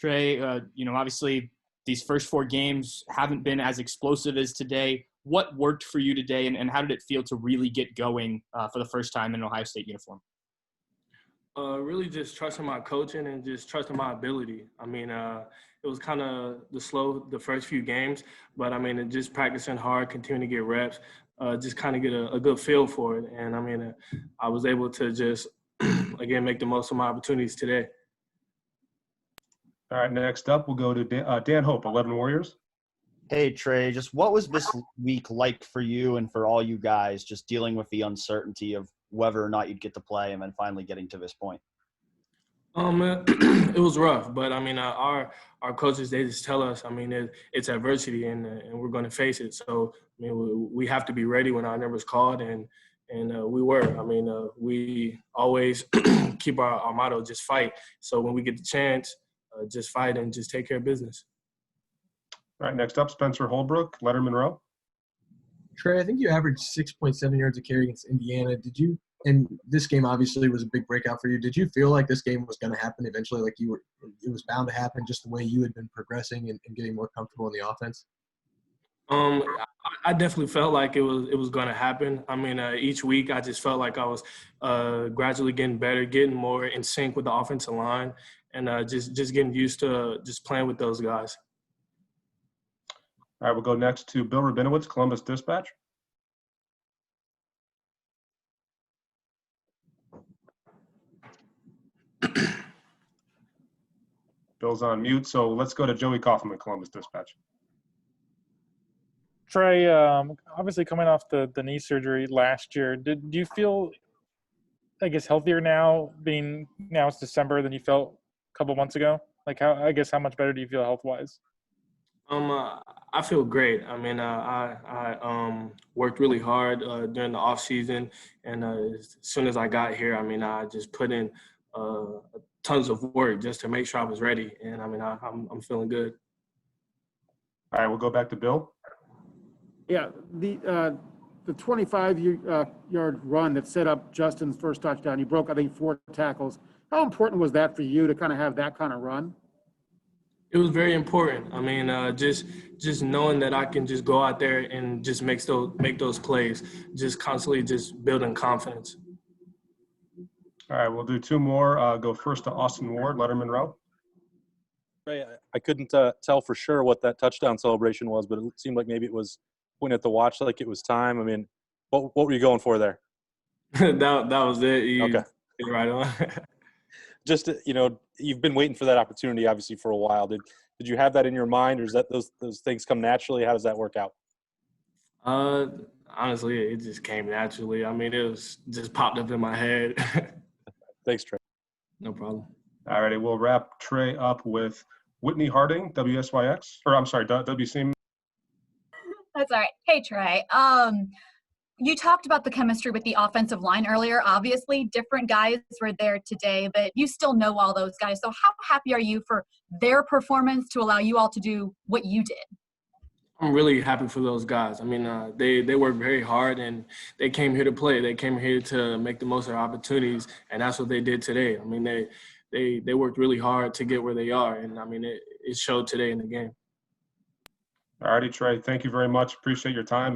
Trey, obviously these first 4 games haven't been as explosive as today. What worked for you today, and how did it feel to really get going for the first time in an Ohio State uniform? Really just trusting my coaching and just trusting my ability. I mean, it was kind of the first few games, but I mean, just practicing hard, continuing to get reps, just kind of get a good feel for it. And I mean, I was able to just, again, make the most of my opportunities today. All right, next up, we'll go to Dan Hope, 11 Warriors. Hey, Trey, just what was this week like for you and for all you guys, just dealing with the uncertainty of whether or not you'd get to play and then finally getting to this point? It was rough, but I mean, our coaches, they just tell us, I mean, it's adversity and we're going to face it. So, I mean, we have to be ready when our number's called, and we were. I mean, we always keep our motto, just fight. So when we get the chance, just fight and just take care of business. All right, next up, Spencer Holbrook, Letter Monroe. Trey, I think you averaged 6.7 yards a carry against Indiana. And this game obviously was a big breakout for you. Did you feel like this game was going to happen eventually? Like it was bound to happen just the way you had been progressing and getting more comfortable in the offense? I definitely felt like it was going to happen. I mean, each week I just felt like I was gradually getting better, getting more in sync with the offensive line, and just getting used to just playing with those guys. All right, we'll go next to Bill Rabinowitz, Columbus Dispatch. Bill's on mute, so let's go to Joey Kaufman, Columbus Dispatch. Trey, obviously coming off the knee surgery last year, do you feel, I guess, healthier now, being now it's December, than you felt a couple months ago? Like, how much better do you feel health-wise? I feel great. I mean, I worked really hard during the off season, and as soon as I got here, I mean, I just put in tons of work just to make sure I was ready. And I mean, I'm feeling good. All right, we'll go back to Bill. Yeah, the 25-yard run that set up Justin's first touchdown, you broke, I think, 4 tackles. How important was that for you to kind of have that kind of run? It was very important. I mean, just knowing that I can just go out there and just make those plays, just constantly just building confidence. All right, we'll do 2 more. Go first to Austin Ward, Letter Monroe. I couldn't tell for sure what that touchdown celebration was, but it seemed like maybe it was pointing at the watch like it was time. I mean, what were you going for there? that was it. Okay. Right on. Just, you've been waiting for that opportunity, obviously, for a while. Did you have that in your mind, or is that those things come naturally? How does that work out? Honestly, it just came naturally. I mean, it was just popped up in my head. Thanks, Trey. No problem. All righty, we'll wrap Trey up with Whitney Harding, WCM. That's all right. Hey, Trey. You talked about the chemistry with the offensive line earlier. Obviously, different guys were there today, but you still know all those guys. So how happy are you for their performance to allow you all to do what you did? I'm really happy for those guys. I mean, they worked very hard, and they came here to play. They came here to make the most of their opportunities, and that's what they did today. I mean, they worked really hard to get where they are, and, I mean, it showed today in the game. All righty, Trey. Thank you very much. Appreciate your time.